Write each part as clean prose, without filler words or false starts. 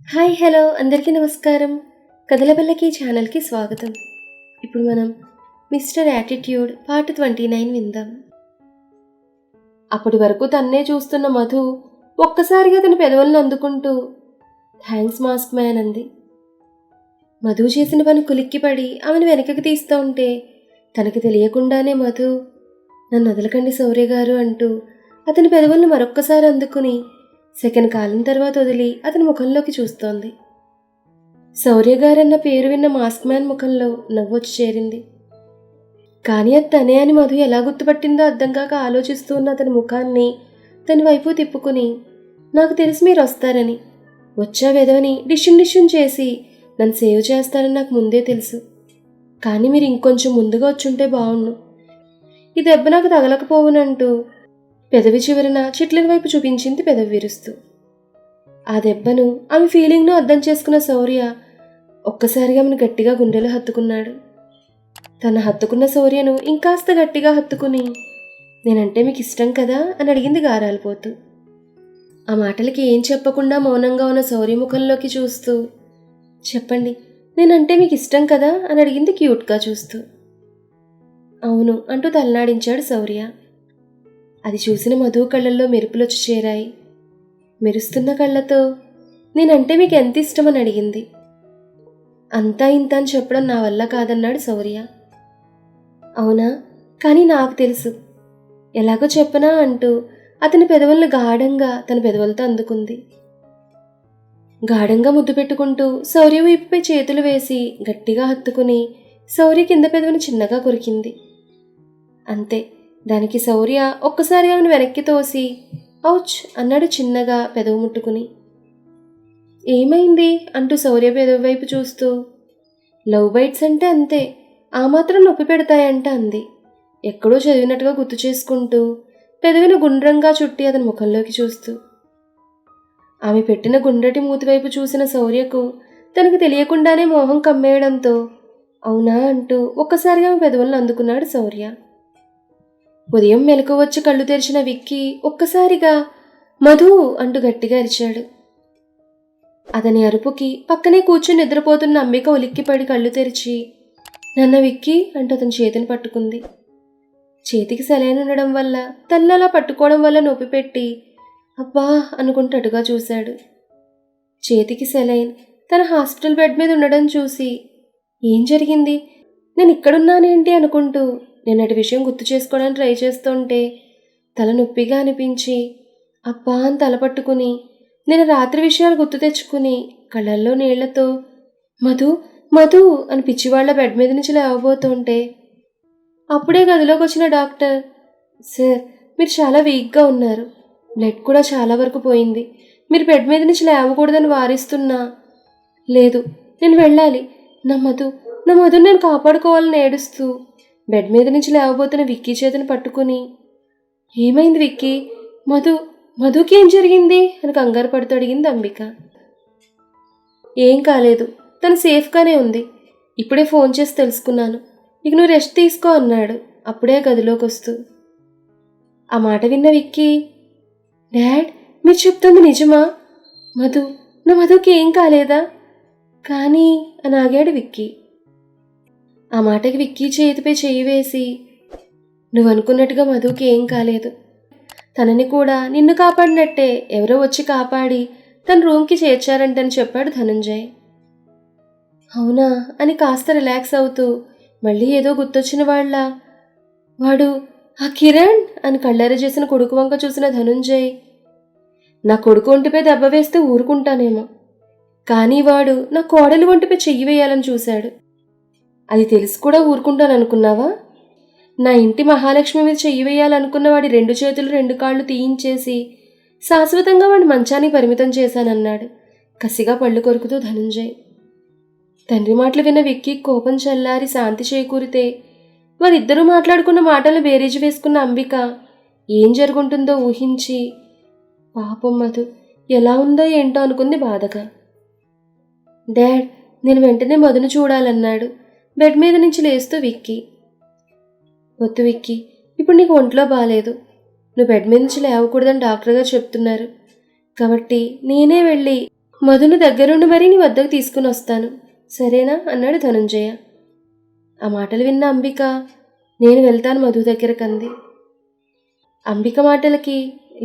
Hi hello అందరికీ నమస్కారం. కథలబల్లకి ఛానల్కి స్వాగతం. ఇప్పుడు మనం మిస్టర్ యాటిట్యూడ్ పార్ట్ 29 విందాం. అప్పటి వరకు తన్నే చూస్తున్న మధు ఒక్కసారిగా తన పెదవులను అందుకుంటూ థ్యాంక్స్ మాస్క్ మ్యాన్ అంది. మధు చేసిన పని కులిక్కిపడి ఆమెను వెనకకి తీస్తూ ఉంటే తనకి తెలియకుండానే మధు నన్ను వదలకండి శౌర్య గారు అంటూ అతని పెదవులను మరొక్కసారి అందుకుని సెకండ్ కాలం తర్వాత వదిలి అతని ముఖంలోకి చూస్తోంది. శౌర్య గారన్న పేరు విన్న మాస్క్ మ్యాన్ ముఖంలో నవ్వొచ్చి చేరింది. కానీ అది తనే అని మధు ఎలా గుర్తుపట్టిందో అర్థం కాక ఆలోచిస్తూ ఉన్న అతని ముఖాన్ని తన వైపు తిప్పుకుని, నాకు తెలిసి మీరు వస్తారని, వచ్చా వెదవని డిష్యూన్ చేసి నన్ను సేవ్ చేస్తారని నాకు ముందే తెలుసు. కానీ మీరు ఇంకొంచెం ముందుగా వచ్చుంటే బావుండు, ఈ దెబ్బ నాకు తగలకపోవునంటూ పెదవి చివరన చిట్లని వైపు చూపించింది పెదవి విరుస్తూ. ఆ దెబ్బను ఆమె ఫీలింగ్ను అర్థం చేసుకున్న శౌర్య ఒక్కసారిగా ఆమెను గట్టిగా గుండెలో హత్తుకున్నాడు. తను హత్తుకున్న శౌర్యను ఇంకాస్త గట్టిగా హత్తుకుని, నేనంటే మీకు ఇష్టం కదా అని అడిగింది గారాలిపోతూ. ఆ మాటలకి ఏం చెప్పకుండా మౌనంగా ఉన్న శౌర్య ముఖంలోకి చూస్తూ, చెప్పండి, నేనంటే మీకు ఇష్టం కదా అని అడిగింది క్యూట్గా చూస్తూ. అవును అంటూ తలనాడించాడు శౌర్య. అది చూసిన మధు కళ్ళల్లో మెరుపులొచ్చి చేరాయి. మెరుస్తున్న కళ్ళతో, నేనంటే మీకు ఎంత ఇష్టమని అడిగింది. అంతా ఇంత అని చెప్పడం నా వల్ల కాదన్నాడు శౌర్య. అవునా, కానీ నాకు తెలుసు, ఎలాగో చెప్పనా అంటూ అతని పెదవులను గాఢంగా తన పెదవులతో అందుకుంది. గాఢంగా ముద్దు పెట్టుకుంటూ శౌర్య వైపుపై చేతులు వేసి గట్టిగా హత్తుకుని శౌర్య కింద పెదవిని చిన్నగా కొరికింది. అంతే, దానికి శౌర్య ఒక్కసారిగా ఆమెను వెనక్కి తోసి ఔచ్ అన్నాడు చిన్నగా పెదవు ముట్టుకుని. ఏమైంది అంటూ శౌర్య పెదవి వైపు చూస్తూ, లవ్ బైట్స్ అంటే అంతే, ఆ మాత్రం నొప్పి పెడతాయంట అంది ఎక్కడో చదివినట్టుగా గుర్తు చేసుకుంటూ, పెదవిని గుండ్రంగా చుట్టి అతని ముఖంలోకి చూస్తూ. ఆమె పెట్టిన గుండ్రటి మూతివైపు చూసిన శౌర్యకు తనకు తెలియకుండానే మోహం కమ్మేయడంతో అవునా అంటూ ఒక్కసారిగా ఆమె పెదవులను అందుకున్నాడు శౌర్య. ఉదయం మెలకు వచ్చి కళ్ళు తెరిచిన విక్కీ ఒక్కసారిగా మధు అంటూ గట్టిగా అరిచాడు. అతని అరుపుకి పక్కనే కూర్చుని నిద్రపోతున్న అంబిక ఉలిక్కిపడి కళ్ళు తెరిచి, నన్న విక్కీ అంటూ అతని చేతిని పట్టుకుంది. చేతికి సెలైన్ ఉండడం వల్ల తల్లలా పట్టుకోవడం వల్ల నొప్పి పెట్టి అబ్బా అనుకుంటూ అటుగా చూశాడు. చేతికి సెలైన్ తన హాస్పిటల్ బెడ్ మీద ఉండడం చూసి, ఏం జరిగింది, నేను ఇక్కడున్నానేంటి అనుకుంటూ నిన్నటి విషయం గుర్తు చేసుకోవడానికి ట్రై చేస్తుంటే తల నొప్పిగా అనిపించి అబ్బా అని తలపట్టుకుని నేను రాత్రి విషయాలు గుర్తు తెచ్చుకుని కళ్ళల్లో నీళ్లతో మధు మధు అని పిచ్చివాళ్ల బెడ్ మీద నుంచి లేవబోతుంటే అప్పుడే గదిలోకి వచ్చిన డాక్టర్, సార్ మీరు చాలా వీక్గా ఉన్నారు, బ్లడ్ కూడా చాలా వరకు పోయింది, మీరు బెడ్ మీద నుంచి లేవకూడదని వారిస్తున్నా, లేదు నేను వెళ్ళాలి, నా మధు నేను కాపాడుకోవాలని ఏడుస్తూ బెడ్ మీద నుంచి లేవబోతున్న విక్కీ చేతిని పట్టుకుని, ఏమైంది విక్కీ, మధుకి ఏం జరిగింది అని కంగారు పడుతూ అడిగింది అంబిక. ఏం కాలేదు, తను సేఫ్గానే ఉంది, ఇప్పుడే ఫోన్ చేసి తెలుసుకున్నాను, ఇక నువ్వు రెస్ట్ తీసుకో అన్నాడు అప్పుడే గదిలోకి వస్తూ. ఆ మాట విన్న విక్కీ, డాడ్ మీరు చెప్తుంది నిజమా, నా మధుకి ఏం కాలేదా కానీ అని ఆగాడు విక్కీ. ఆ మాటకి విక్కీ చేతిపై చేయి వేసి, నువ్వు అనుకున్నట్టుగా మధుకి ఏం కాలేదు, తనని కూడా నిన్ను కాపాడినట్టే ఎవరో వచ్చి కాపాడి తన రూమ్కి చేర్చారంటని చెప్పాడు ధనుంజయ్. అవునా అని కాస్త రిలాక్స్ అవుతూ మళ్ళీ ఏదో గుర్తొచ్చిన వాళ్ళ, వాడు ఆ కిరణ్ అని కళ్ళెర చేసిన కొడుకు వంక చూసిన ధనుంజయ్, నా కొడుకు ఒంటిపై దెబ్బ వేస్తే ఊరుకుంటానేమో, కానీ వాడు నా కోడలి ఒంటిపై చెయ్యి వేయాలని చూశాడు, అది తెలిసి కూడా ఊరుకుంటాననుకున్నావా, నా ఇంటి మహాలక్ష్మి మీద చెయ్యి వేయాలనుకున్న వాడి 2 చేతులు 2 కాళ్ళు తీయించేసి శాశ్వతంగా వాడిని మంచానికి పరిమితం చేశానన్నాడు కసిగా పళ్ళు కొరుకుతూ ధనుంజయ్. తండ్రి మాటలు విన్న విక్కీ కోపం చల్లారి శాంతి చేకూరితే వారిద్దరూ మాట్లాడుకున్న మాటలు బేరీజు వేసుకున్న అంబిక ఏం జరుగుంటుందో ఊహించి, పాపం మధు ఎలా ఉందో ఏంటో అనుకుంది బాధగా. డాడ్ నేను వెంటనే మధును చూడాలన్నాడు బెడ్ మీద నుంచి లేస్తూ విక్కీ. వద్దు విక్కీ, ఇప్పుడు నీకు ఒంట్లో బాగాలేదు, నువ్వు బెడ్ మీద నుంచి లేవకూడదని డాక్టర్ గారు చెప్తున్నారు, కాబట్టి నేనే వెళ్ళి మధును దగ్గరుండి మరీ నీ వద్దకు తీసుకుని వస్తాను, సరేనా అన్నాడు ధనుంజయ. ఆ మాటలు విన్న అంబిక, నేను వెళ్తాను మధు దగ్గరకంది. అంబిక మాటలకి,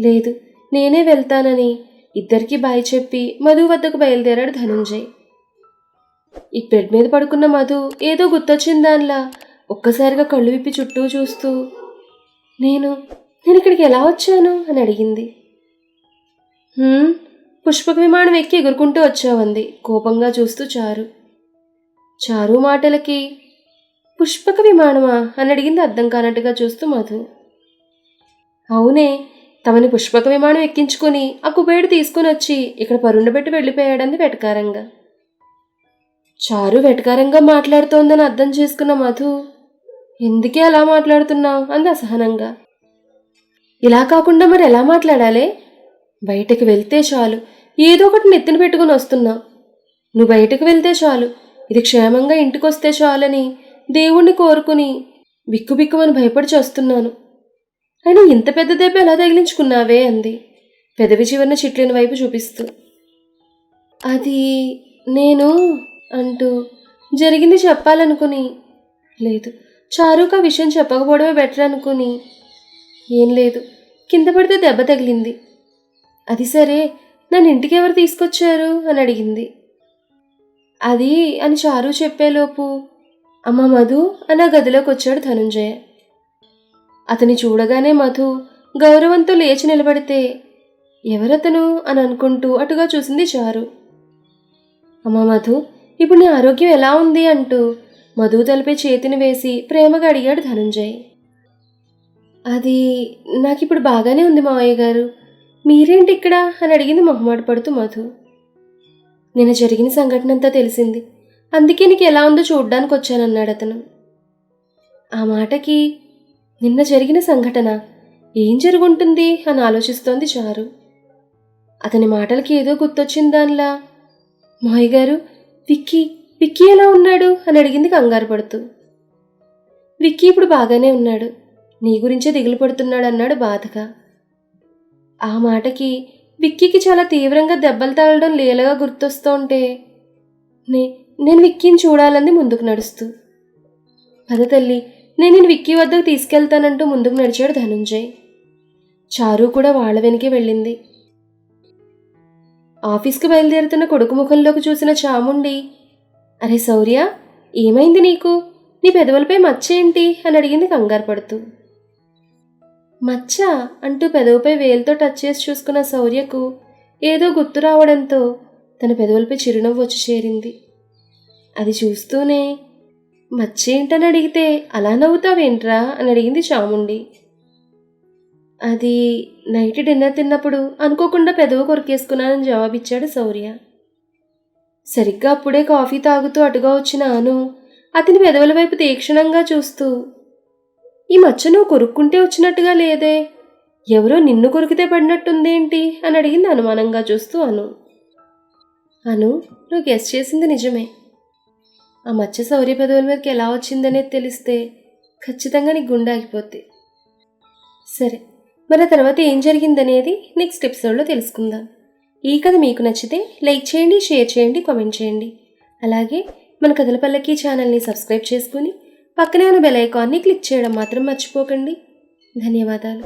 లేదు నేనే వెళ్తానని ఇద్దరికీ బాయ్ చెప్పి మధు వద్దకు బయలుదేరాడు ధనుంజయ్. ఈ బెడ్ మీద పడుకున్న మధు ఏదో గుర్తొచ్చిన దానిలా ఒక్కసారిగా కళ్ళు విప్పి చుట్టూ చూస్తూ, నేను ఇక్కడికి ఎలా వచ్చాను అని అడిగింది. పుష్పక విమానం ఎక్కి ఎగురుకుంటూ వచ్చావంది కోపంగా చూస్తూ చారు. చారు మాటలకి, పుష్పక విమానమా అని అడిగింది అర్థం కానట్టుగా చూస్తూ మధు. అవునే, తమని పుష్పక విమానం ఎక్కించుకుని ఆ కుబేరుడు తీసుకుని వచ్చి ఇక్కడ పరుండబెట్టి వెళ్ళిపోయాడంది వెటకారంగా. చారు వెటకారంగా మాట్లాడుతోందని అర్థం చేసుకున్న మధు, ఎందుకే అలా మాట్లాడుతున్నావు అంది అసహనంగా. ఇలా కాకుండా మరి ఎలా మాట్లాడాలే? బయటకు వెళ్తే చాలు ఏదో ఒకటి నెత్తిన పెట్టుకుని వస్తున్నావు. నువ్వు బయటకు వెళ్తే చాలు, ఇది క్షేమంగా ఇంటికొస్తే చాలని దేవుణ్ణి కోరుకుని బిక్కుబిక్కుమని భయపడి చేస్తున్నాను. అయినా ఇంత పెద్ద దెబ్బ ఎలా తగిలించుకున్నావే అంది పెదవి చివరిన చిట్లిన వైపు చూపిస్తూ. అది నేను అంటూ జరిగింది చెప్పాలనుకుని, లేదు చారుకు ఆ విషయం చెప్పకపోవడమే బెటర్ అనుకుని, ఏం లేదు కింద పడితే దెబ్బ తగిలింది. అది సరే, నన్ను ఇంటికి ఎవరు తీసుకొచ్చారు అని అడిగింది. అది అని చారు చెప్పేలోపు, అమ్మ మధు అని ఆ గదిలోకి వచ్చాడు ధనుంజయ. అతని చూడగానే మధు గౌరవంతో లేచి నిలబడితే, ఎవరతను అని అనుకుంటూ అటుగా చూసింది చారు. అమ్మ మధు, ఇప్పుడు నీ ఆరోగ్యం ఎలా ఉంది అంటూ మధు తలపై చేతిని వేసి ప్రేమగా అడిగాడు ధనుంజయ్. అది నాకిప్పుడు బాగానే ఉంది మావయ్య గారు, మీరేంటి ఇక్కడ అని అడిగింది మొహమాట పడుతూ మధు. నిన్న జరిగిన సంఘటన అంతా తెలిసింది, అందుకే నీకు ఎలా ఉందో చూడ్డానికి వచ్చానన్నాడు అతను. ఆ మాటకి, నిన్న జరిగిన సంఘటన ఏం జరుగుంటుంది అని ఆలోచిస్తోంది చారు. అతని మాటలకి ఏదో గుర్తొచ్చింది దానిలా, మావయ్య గారు విక్కీ ఎలా ఉన్నాడు అని అడిగింది కంగారు పడుతూ. విక్కీ ఇప్పుడు బాగానే ఉన్నాడు, నీ గురించే దిగులు పడుతున్నాడు అన్నాడు బాధగా. ఆ మాటకి విక్కీకి చాలా తీవ్రంగా దెబ్బలు తగలడం లీలగా గుర్తొస్తుంటే, నేను విక్కీని చూడాలంది ముందుకు నడుస్తూ. పద తల్లి, నేను విక్కీ వద్దకు తీసుకెళ్తానంటూ ముందుకు నడిచాడు ధనుంజయ్. చారు కూడా వాళ్ల వెనకే వెళ్ళింది. ఆఫీస్కి బయలుదేరుతున్న కొడుకు ముఖంలోకి చూసిన చాముండి, అరే శౌర్య, ఏమైంది నీకు? నీ పెదవులపై మచ్చేంటి అని అడిగింది కంగారు పడుతూ. మచ్చ అంటూ పెదవుపై వేలుతో టచ్ చేసి చూసుకున్న శౌర్యకు ఏదో గుర్తు రావడంతో తన పెదవులపై చిరునవ్వు వచ్చి చేరింది. అది చూస్తూనే, మచ్చేంటని అడిగితే అలా నవ్వుతావేంట్రా అని అడిగింది చాముండి. అది నైట్ డిన్నర్ తిన్నప్పుడు అనుకోకుండా పెదవు కొరికేసుకున్నానని జవాబిచ్చాడు శౌర్య. సరిగ్గా అప్పుడే కాఫీ తాగుతూ అటుగా వచ్చిన అను అతని పెదవుల వైపు తీక్షణంగా చూస్తూ, ఈ మచ్చ నువ్వు కొరుక్కుంటే వచ్చినట్టుగా లేదే, ఎవరో నిన్ను కొరికితే పడినట్టుందేంటి అని అడిగింది అనుమానంగా చూస్తూ అను. నువ్వు గెస్ చేసింది నిజమే. ఆ మచ్చ శౌర్య పెదవుల మీదకి ఎలా వచ్చిందనేది తెలిస్తే ఖచ్చితంగా నీకు గుండె ఆగిపోద్ది. సరే, మరి ఆ తర్వాత ఏం జరిగిందనేది నెక్స్ట్ ఎపిసోడ్లో తెలుసుకుందాం. ఈ కథ మీకు నచ్చితే లైక్ చేయండి, షేర్ చేయండి, కామెంట్ చేయండి. అలాగే మన కథల పల్లకి ఛానల్ని సబ్స్క్రైబ్ చేసుకుని పక్కనే ఉన్న బెల్ ఐకాన్ని క్లిక్ చేయడం మాత్రం మర్చిపోకండి. ధన్యవాదాలు.